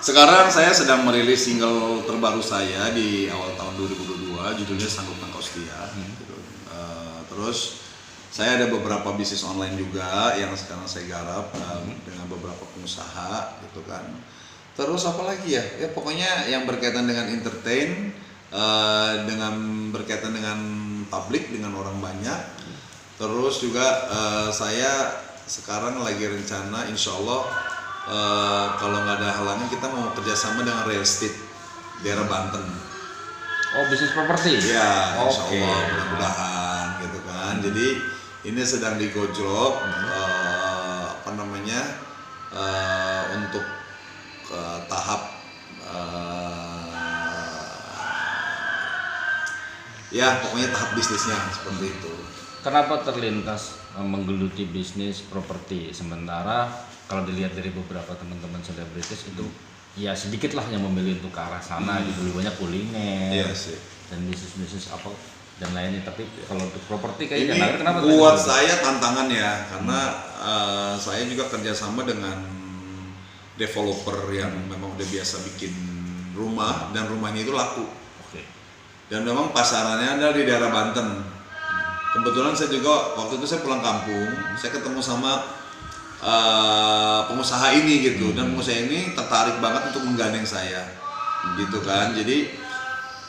Sekarang saya sedang merilis single terbaru saya di awal tahun 2022, judulnya Sanggup Engkau Setia. Gitu. Terus saya ada beberapa bisnis online juga yang sekarang saya garap dengan beberapa pengusaha, gitu kan. Terus apa lagi ya? Ya pokoknya yang berkaitan dengan entertain, dengan berkaitan dengan publik, dengan orang banyak. Terus juga saya sekarang lagi rencana, insya Allah kalau nggak ada halangan kita mau kerjasama dengan real estate daerah Banten. Oh, bisnis properti? Ya, insya Allah mudah-mudahan gitu kan. Jadi ini sedang digojlok untuk tahap ya pokoknya tahap bisnisnya seperti itu. Kenapa terlintas menggeluti bisnis properti, sementara kalau dilihat dari beberapa teman-teman selebritis itu ya sedikit lah yang memilih untuk ke arah sana gitu, lebih banyak kuliner dan bisnis-bisnis apa dan lainnya. Tapi kalau untuk properti kayaknya kenapa buat saya tantangan ya, karena saya juga kerjasama dengan developer yang memang udah biasa bikin rumah dan rumahnya itu laku. Dan memang pasarannya ada di daerah Banten. Kebetulan saya juga waktu itu saya pulang kampung, saya ketemu sama pengusaha ini gitu, dan pengusaha ini tertarik banget untuk menggandeng saya, gitu kan. Jadi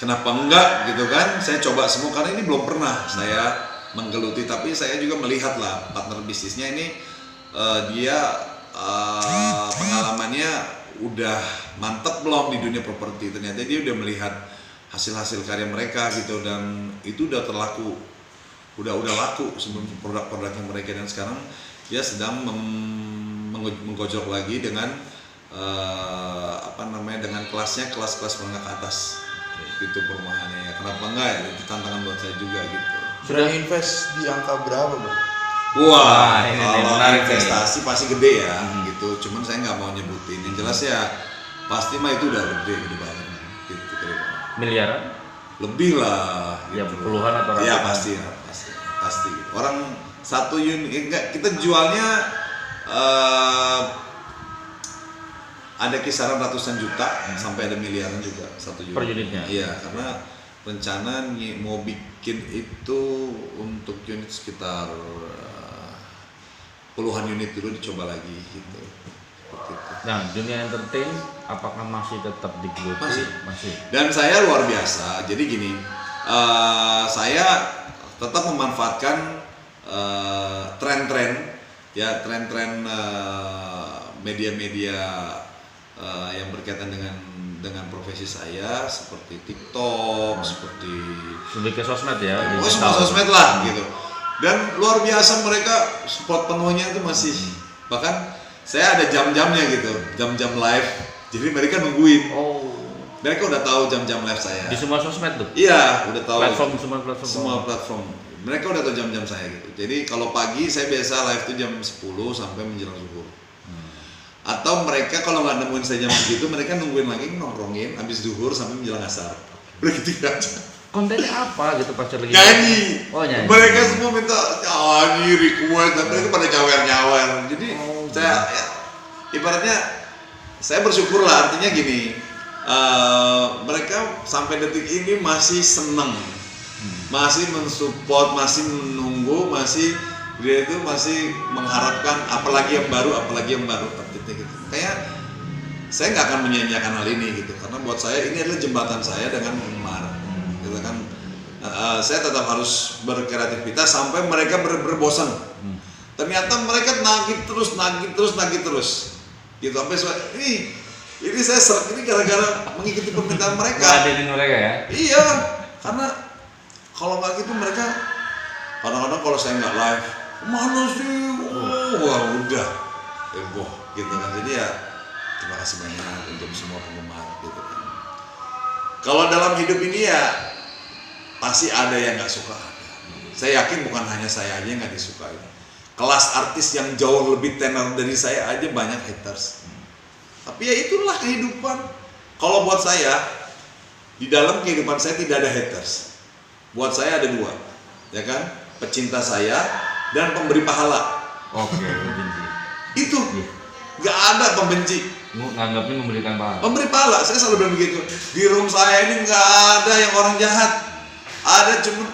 kenapa enggak gitu kan? Saya coba semua karena ini belum pernah saya menggeluti, tapi saya juga melihat lah partner bisnisnya ini dia pengalamannya udah mantep belum di dunia properti. Ternyata dia udah melihat hasil-hasil karya mereka gitu, dan itu udah udah laku sebelum produk-produknya mereka, dan sekarang dia sedang menggojok lagi dengan dengan kelas-kelas menengah ke atas gitu perumahannya. Ya kenapa enggak ya, itu tantangan buat saya juga gitu. Sudah invest di angka berapa, Bang? Wah, kalau investasi pasti gede ya gitu, cuman saya nggak mau nyebutin. Yang jelas ya pasti mah itu udah gede banget gitu. Miliaran? Lebih lah gitu. Ya puluhan atau ya pasti. Orang satu unit kita jualnya ada kisaran ratusan juta sampai ada miliaran juga satu unit. Per unitnya? Iya, karena rencana mau bikin itu untuk unit sekitar puluhan unit dulu, dicoba lagi gitu. Seperti itu. Nah, dunia entertain apakah masih tetap digeluti? Masih. Dan saya luar biasa. Jadi gini, saya tetap memanfaatkan tren-tren media-media yang berkaitan dengan profesi saya, seperti TikTok, seperti lebih ke sosmed ya. semua sosmed lah gitu. Dan luar biasa mereka support penuhnya itu masih, bahkan saya ada jam-jamnya gitu, jam-jam live. Jadi mereka nungguin. Mereka udah tahu jam-jam live saya. Di semua sosmed tuh? Iya, udah tahu. Semua platform. Mereka udah tahu jam-jam saya gitu. Jadi kalau pagi saya biasa live tuh jam 10 sampai menjelang zuhur. Atau mereka kalau nggak nemuin saya jam segitu, mereka nungguin lagi nongkrongin habis zuhur sampai menjelang asar. Begitu aja. Kontennya apa gitu pas lagi? Nyanyi. Nyanyi. Mereka semua minta nyanyi, request, dan mereka pada nyawer-nyawer. Jadi saya ibaratnya saya bersyukur lah, artinya gini. Mereka sampai detik ini masih seneng, masih mensupport, masih menunggu, dia itu masih mengharapkan apalagi yang baru gitu. Kayak saya nggak akan menyanyiakan hal ini gitu, karena buat saya ini adalah jembatan saya dengan penggemar, gitu kan. Saya tetap harus berkreativitas sampai mereka berbosan. Ternyata mereka nagih terus, gitu sampai ini saya seret ini gara-gara mengikuti permintaan mereka. Ngadenin mereka ya? Iya, karena kalau nggak gitu mereka kadang-kadang kalau saya nggak live, mana sih? Wah udah, heboh gitu kan. Jadi ya terima kasih banyak untuk semua penggemar gitu kan. Kalau dalam hidup ini ya pasti ada yang nggak suka. Saya yakin bukan hanya saya aja yang nggak disukai. Kelas artis yang jauh lebih tenar dari saya aja banyak haters. Tapi ya itulah kehidupan. Kalau buat saya, di dalam kehidupan saya tidak ada haters. Buat saya ada dua, ya kan? Pecinta saya dan pemberi pahala. Oke, pembenci. Itu, nggak ada pembenci. nganggapnya memberikan pahala. Memberi pahala, saya selalu bilang begitu. Di room saya ini nggak ada yang orang jahat. Ada cuma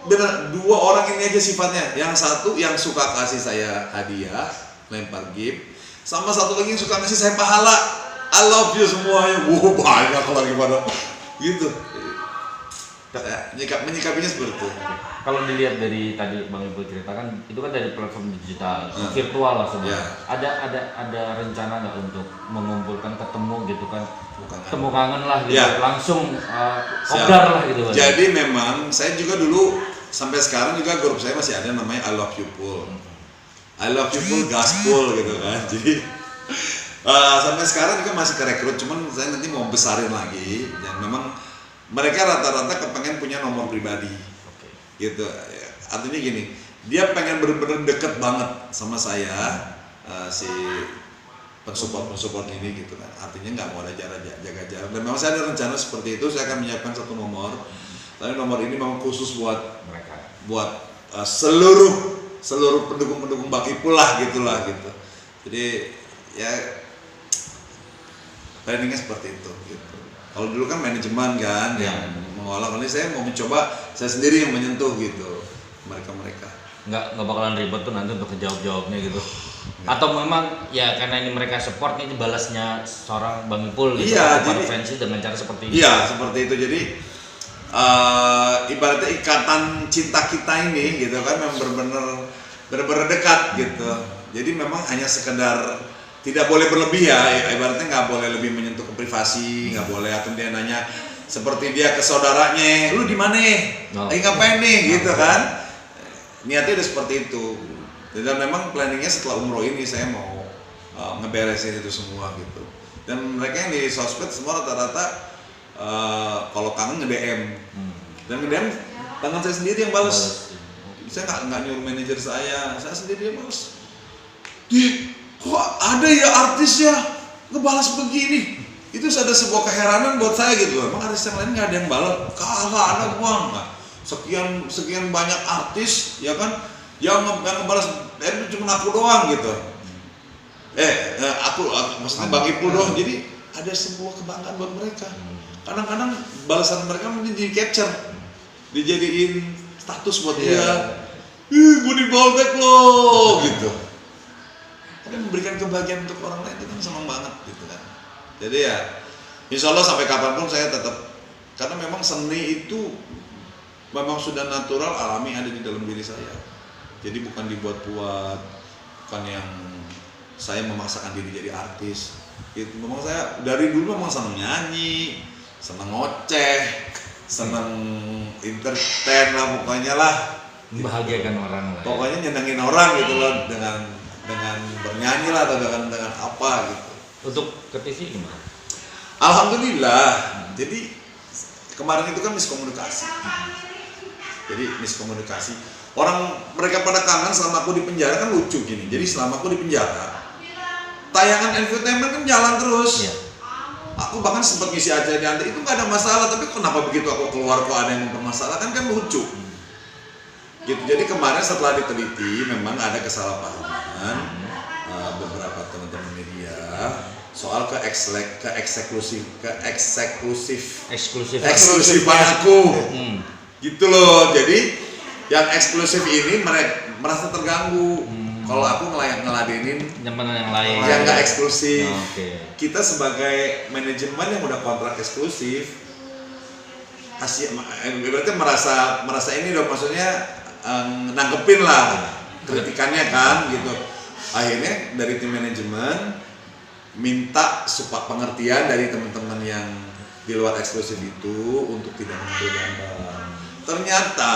benar 2 orang ini aja sifatnya. Yang satu yang suka kasih saya hadiah, lempar gift, sama satu lagi yang suka ngasih saya pahala. I love you semuanya. Wow, banyak lagi pada gitu. Menyikapinya seperti itu. Kalau dilihat dari tadi Bang Ibu ceritakan, itu kan dari platform digital, virtual lah semua. Ada rencana nggak untuk mengumpulkan ketemu gitu kan? Temu kangen lah gitu, langsung kopdar lah gitu. Jadi memang saya juga dulu sampai sekarang juga grup saya masih ada namanya I Love You Pool. I Love You Pool Gaspol gitu kan. Jadi sampai sekarang juga masih kerekrut, cuman saya nanti mau besarin lagi. Dan memang mereka rata-rata kepengen punya nomor pribadi, gitu. Artinya gini, dia pengen bener-bener deket banget sama saya, si pensupport ini gitu kan. Artinya nggak mau ada jaga jarak. Dan memang saya ada rencana seperti itu. Saya akan menyiapkan 1 nomor. Tapi nomor ini memang khusus buat mereka, buat seluruh pendukung Bang Ipul lah gitulah gitu. Jadi ya planningnya seperti itu gitu. Kalau dulu kan manajemen kan yang mengolah, ini saya mau mencoba saya sendiri yang menyentuh gitu mereka. Nggak bakalan ribet tuh nanti untuk jawabnya gitu. Atau memang ya karena ini mereka support, ini balasnya seorang Bang Ipul gitu, intervensi dengan cara seperti ini. Iya, seperti itu. Jadi ibaratnya ikatan cinta kita ini gitu kan memang benar-benar dekat gitu. Jadi memang hanya sekedar tidak boleh berlebih ya, ibaratnya nggak boleh lebih menyentuh ke privasi, nggak boleh. Atau dia nanya seperti dia ke saudaranya, lu di mana? Lagi ngapain nih? Gitu kan? Niatnya udah seperti itu. Dan memang planningnya setelah umroh ini saya mau ngeberesin itu semua gitu. Dan mereka yang di sosmed semua rata-rata kalau kangen nge-DM. Dan nge-DM tangan saya sendiri yang balas. Saya nggak nyuruh manajer saya sendiri yang balas. Kok ada ya artis ya ngebalas begini? Itu ada sebuah keheranan buat saya gitu. Emang artis yang lain nggak ada yang balas? Kagak ada bang. Sekian banyak artis ya kan yang ngebalas itu cuma aku doang gitu. Aku maksudnya Bang Ipul doang. Jadi ada sebuah kebanggaan buat mereka. Kadang-kadang balasan mereka menjadi capture, dijadiin status buat dia. Gue di ballback loh gitu. Tapi memberikan kebahagiaan untuk orang lain itu kan senang banget gitu kan. Jadi ya insya Allah sampai kapanpun saya tetap, karena memang seni itu memang sudah natural alami ada di dalam diri saya. Jadi bukan dibuat-buat, bukan yang saya memaksakan diri jadi artis. Gitu. Memang saya dari dulu memang senang nyanyi, senang ngoceh, senang entertain lah pokoknya lah. Membahagiakan orang lah. Pokoknya nyenengin orang gitu loh dengan bernyanyi lah atau dengan apa gitu. Untuk ke TV gimana? Alhamdulillah. Jadi kemarin itu kan miskomunikasi. Orang mereka pada kangen selama aku di penjara kan lucu gini. Jadi selama aku di penjara, tayangan entertainment kan jalan terus. Iya. Aku bahkan sempat ngisi acara di Antv itu nggak ada masalah. Tapi kenapa begitu aku keluar kok ada yang mempermasalahkan, kan lucu. Gitu. Jadi kemarin setelah diteliti memang ada kesalahpahaman beberapa teman-teman media soal eksklusifan aku. Gitu loh. Jadi yang eksklusif ini mereka merasa terganggu kalau aku ngeladenin yang lain yang nggak eksklusif. Kita sebagai manajemen yang udah kontrak eksklusif berarti merasa ini dong, maksudnya nanggepin lah kritikannya kan gitu. Akhirnya dari tim manajemen minta supaya pengertian dari teman-teman yang di luar eksklusif itu untuk tidak mengambil gambar. Ternyata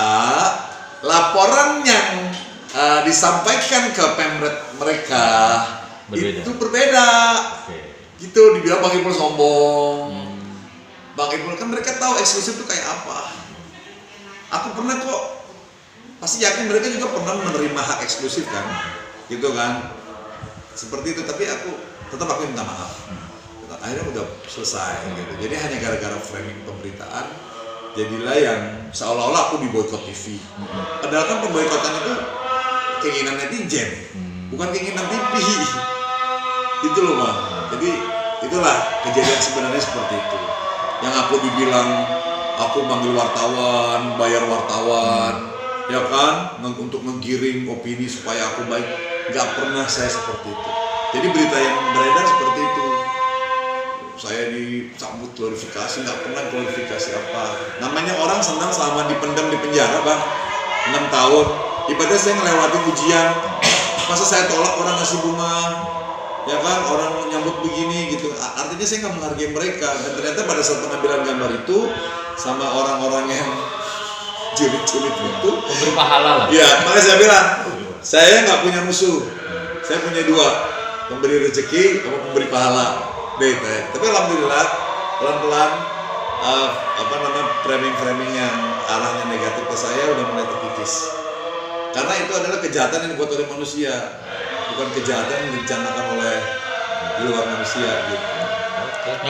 laporan yang disampaikan ke pemret mereka itu berbeda. Gitu, dibilang Bang Ipul sombong. Bang Ipul kan mereka tahu eksklusif itu kayak apa. Aku pernah kok, pasti yakin mereka juga pernah menerima hak eksklusif kan, gitu kan, seperti itu. Tapi aku minta maaf. Akhirnya udah selesai gitu. Jadi hanya gara-gara framing pemberitaan jadilah yang seolah-olah aku diboikot TV. Padahal kan pemboikotan itu keinginan netizen, bukan keinginan TV. Gitu loh Bang. Jadi itulah kejadian sebenarnya seperti itu. Yang aku dibilang aku manggil wartawan, bayar wartawan, ya kan, untuk menggiring opini supaya aku baik, nggak pernah saya seperti itu. Jadi berita yang beredar seperti itu. Saya disambut glorifikasi, nggak pernah glorifikasi apa. Namanya orang senang selama dipendam di penjara, Bang, 6 tahun. Ibaratnya saya ngelewatin ujian, masa saya tolak orang ngasih bunga, ya kan, orang nyambut begini gitu. Artinya saya nggak menghargai mereka. Dan ternyata pada saat pengambilan gambar itu sama orang-orang yang julid-julid itu Memberi pahala lah. ya, makanya saya bilang saya nggak punya musuh, saya punya 2, pemberi rezeki sama pemberi pahala. Tapi alhamdulillah pelan-pelan framing yang arahnya negatif ke saya udah mulai terkikis. Karena itu adalah kejahatan yang dibuat oleh manusia, bukan kejahatan yang direncanakan oleh di luar manusia gitu.